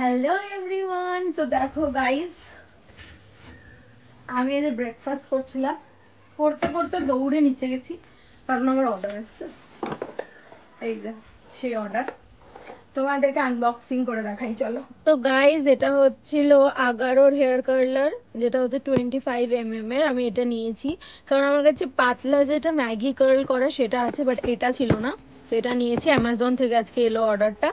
Hello everyone, তো দেখো guys, আমি এই যে ব্রেকফাস্ট করছিলাম, করতে করতে দৌড়ে নিচে গেছি কারণ আমার অর্ডার এসেছে। এই যে সেই অর্ডার তোমাদেরকে আনবক্সিং করে দেখাই, চলো। তো গাইস, এটা হচ্ছিল আগারোর হেয়ার কার্লার, যেটা হচ্ছে 25 mm এর। আমি এটা নিয়েছি কারণ আমার কাছে পাতলা যেটা ম্যাগি কার্ল করা সেটা আছে, বাট এটা ছিল না, তো এটা নিয়েছি। অ্যামাজন থেকে আজকে এলো অর্ডারটা।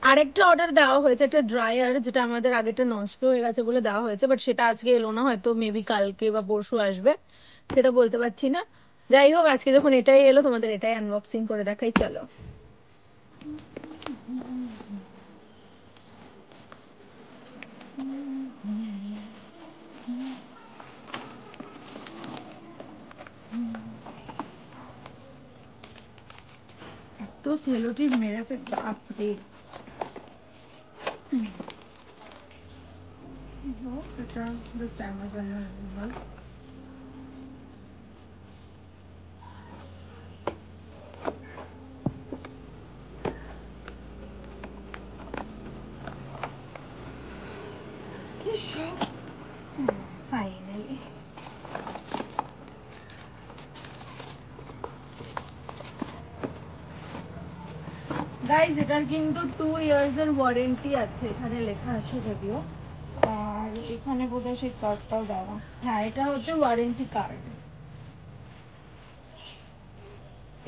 আরেকটা অর্ডার দেওয়া হয়েছে, একটা ড্রায়ার, যেটা আমাদের আগেটা নষ্ট হয়ে গেছে বলে দেওয়া হয়েছে, বাট সেটা আজকে এলো না, হয়তো মেবি কালকে বা পরশু আসবে, সেটা বলতে পারছি না। যাই হোক, আজকে যখন এটাই এলো তোমাদের এটাই আনবক্সিং করে দেখাই, চলো। তো সেলোটি মেরেছে বাপরে। এটা জাস্ট অ্যামাজনের। কি শখ, ফাইনালি। গাইজ, এটার কিন্তু 2 years এর ওয়ারেন্টি আছে, এখানে লেখা আছে যদিও। আর এখানে বোধহয় সেই কার্ডটাও দেওয়া। হ্যাঁ, এটা হচ্ছে ওয়ারেন্টি কার্ড।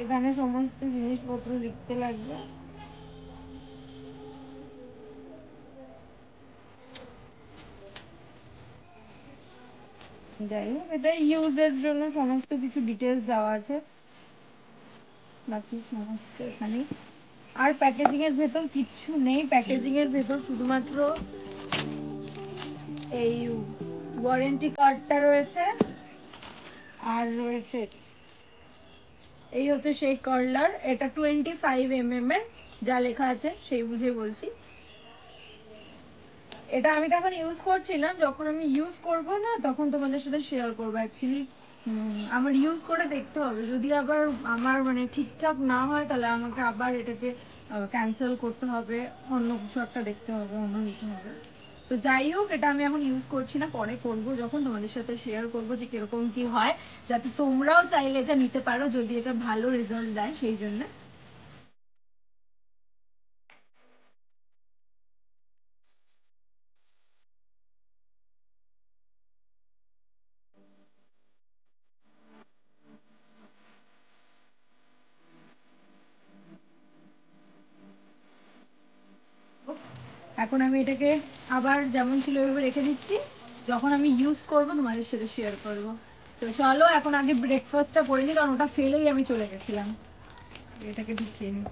এখানে সমস্ত জিনিসপত্র লিখতে লাগবে। যাই হোক, এটা ইউজের জন্য সমস্ত কিছু ডিটেলস দেওয়া আছে, বাকি সমস্ত এখানে। আর প্যাকেজিং এর ভেতর কিচ্ছু নেই, প্যাকেজিং এর ভেতর শুধুমাত্র এই ওয়ারেন্টি কার্ডটা রয়েছে, আর রয়েছে এই হচ্ছে সেই কার্লার। এটা 25 mm এর, যা লেখা আছে সেই বুঝে বলছি। এটা আমি তখন ইউজ করছি না, যখন আমি ইউজ করব না তখন তোমাদের সাথে শেয়ার করবো। অ্যাকচুয়ালি আমার ইউজ করে দেখতে হবে, যদি আবার আমার মানে ঠিকঠাক না হয় তাহলে আমাকে আবার এটাকে ক্যান্সেল করতে হবে, অন্য কিছু একটা দেখতে হবে, অন্য নিতে হবে। তো যাই হোক, এটা আমি এখন ইউজ করছি না, পরে করব যখন তোমাদের সাথে শেয়ার করব যে কিরকম কি হয়, যাতে তোমরাও চাইলে এটা নিতে পারো যদি এটা ভালো রেজাল্ট দেয়, সেই জন্য। এখন আমি এটাকে আবার যেমন ছিল ওইভাবে রেখে দিচ্ছি, যখন আমি ইউজ করব তোমাদের সাথে শেয়ার করব। তো চলো এখন আগে ব্রেকফাস্টটা করে নিই, কারণ ওটা ফেলেই আমি চলে গেছিলাম। এটাকে ঢুকিয়ে নিই।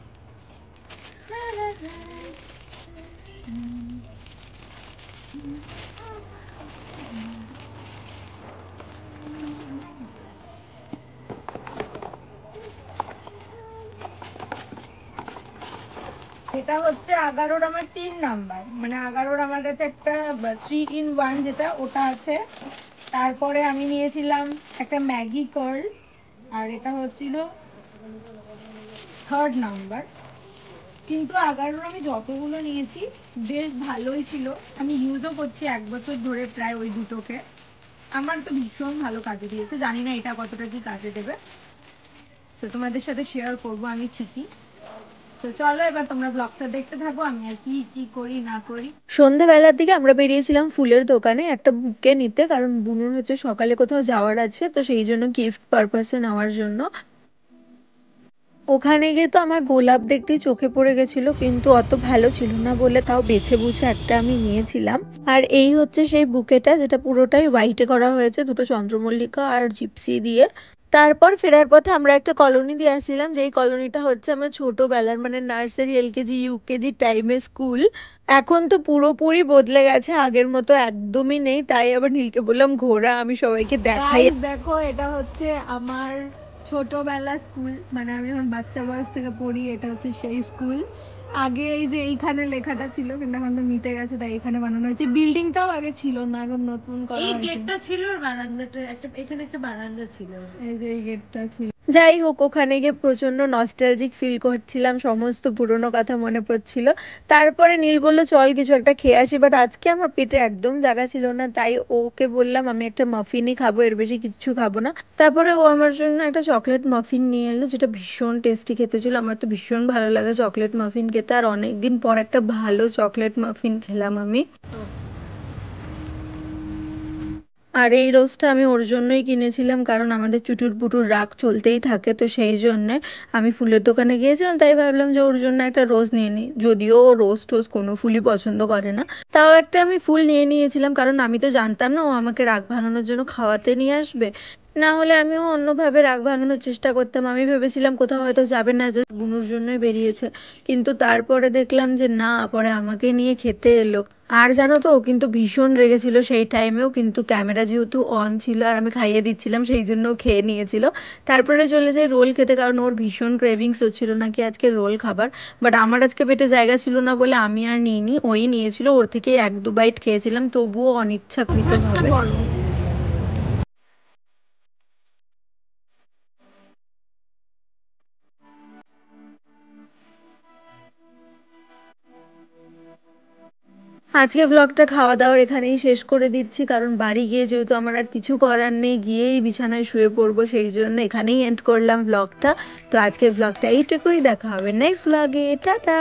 এটা হচ্ছে 11-র আমার 3 নাম্বার, মানে 11-র আমার কাছে একটা 3 in 1 যেটা ওটা আছে। তারপরে আমি নিয়েছিলাম একটা ম্যাগি কার্ল, আর এটা হচ্ছিল 3rd নাম্বার। কিন্তু 11-র আমি যতগুলো নিয়েছি বেশ ভালোই ছিল, আমি ইউজও করছি 1 বছর ধরে প্রায় ওই দুটোকে। আমার তো ভীষণ ভালো কাজে দিয়েছে, জানি না এটা কতটা কি কাজে দেবে, তো তোমাদের সাথে শেয়ার করব আমি ঠিকই। তো চলো এবার তোমরা ব্লগটা দেখতে থাকো, আমি আর কি কি করি না করি। সন্ধ্যেবেলার দিকে আমরা বেরিয়েছিলাম ফুলের দোকানে একটা বুকে নিতে, কারণ বুনুর হচ্ছে সকালে কোথাও যাওয়ার আছে, তো সেই জন্য গিফট পারপাসে নেওয়ার জন্য। ওখানে গিয়ে তো আমার গোলাপ দেখতেই চোখে পড়ে গেছিল, কিন্তু অত ভালো ছিল না বলে তাও বেছে বুঝে একটা আমি নিয়েছিলাম। আর এই হচ্ছে সেই বুকেটা, যেটা পুরোটাই হোয়াইটে করা হয়েছে, দুটো চন্দ্রমল্লিকা আর জিপসি দিয়ে। তারপর ফেরার পথে আমরা একটা কলোনি দিয়ে আসছিলাম, যেই কলোনিটা হচ্ছে আমার ছোটবেলার, মানে নার্সারি, এলকেজি, ইউকেজি টাইমের স্কুল। এখন তো পুরোপুরি বদলে গেছে, আগের মতো একদমই নেই, তাই আবার নীলকে বললাম ঘোরা, আমি সবাইকে দেখাই। দেখো, এটা হচ্ছে আমার ছোটবেলার স্কুল, মানে আমি যখন বাচ্চা বয়স থেকে পড়ি, এটা হচ্ছে সেই স্কুল। আগে এই যে এইখানে লেখাটা ছিল, কিন্তু এখন তো মিটে গেছে, তাই এখানে বানানো হয়েছে। বিল্ডিংটাও আগে ছিল না, এখন নতুন করা হয়েছে। এই গেটটা ছিল, আর বারান্দাটা একটা, এখানে একটা বারান্দা ছিল, এই যে এই গেটটা ছিল। যাই হোক, ওখানে গিয়ে প্রচন্ড নস্টালজিক ফিল করছিলাম, সমস্ত পুরোনো কথা মনে পড়ছিল। তারপরে নীল বলল চল কিছু একটা খেয়ে আসি, বাট আজকে আমার পেটে একদম জায়গা ছিল না, তাই ওকে বললাম আমি একটা মাফিনই খাবো, এর বেশি কিচ্ছু খাবো না। তারপরে ও আমার জন্য একটা চকলেট মাফিন নিয়ে এলো, যেটা ভীষণ টেস্টি খেতে ছিল। আমার তো ভীষণ ভালো লাগে চকলেট মাফিন খেতে, আর অনেকদিন পর একটা ভালো চকলেট মাফিন খেলাম আমি। আর এই রোজটা আমি ওর জন্যই কিনেছিলাম, কারণ আমাদের চুটুর পুটুর রাগ চলতেই থাকে, তো সেই জন্যে আমি ফুলের দোকানে গিয়েছিলাম, তাই ভাবলাম যে ওর জন্য একটা রোজ নিয়ে নিই। যদিও ও রোজ টোজ কোনো ফুলই পছন্দ করে না, তাও একটা আমি ফুল নিয়ে নিয়েছিলাম, কারণ আমি তো জানতাম না ও আমাকে রাগ ভাঙানোর জন্য খাওয়াতে নিয়ে আসবে। না হলে আমিও অন্যভাবে রাগ ভাঙানোর চেষ্টা করতাম। আমি ভেবেছিলাম কোথাও হয়তো যাবে না, যে বুনুর জন্যই বেরিয়েছে, কিন্তু তারপরে দেখলাম যে না, পরে আমাকে নিয়ে খেতে এলো। আর জানো তো, ও কিন্তু ভীষণ রেগেছিল সেই টাইমেও, কিন্তু ক্যামেরা যেহেতু অন ছিল আর আমি খাইয়ে দিচ্ছিলাম, সেই জন্য ও খেয়ে নিয়েছিল। তারপরে চলে যায় রোল খেতে, কারণ ওর ভীষণ ক্রেভিংস হচ্ছিল নাকি আজকে রোল খাবার। বাট আমার আজকে পেটে জায়গা ছিল না বলে আমি আর নিইনি, ওই নিয়েছিল। ওর থেকে এক দু বাইট খেয়েছিলাম, তবুও অনিচ্ছাকৃতভাবে। আজকে ব্লগটা খাওয়া দাওয়ার এখানেই শেষ করে দিচ্ছি, কারণ বাড়ি গিয়ে যেহেতু আমার আর কিছু করার নেই, গিয়েই বিছানায় শুয়ে পড়বো, সেই জন্য এখানেই এন্ড করলাম ব্লগটা। তো আজকের ব্লগটা এইটুকুই, দেখা হবে নেক্সট ব্লগে, টাটা।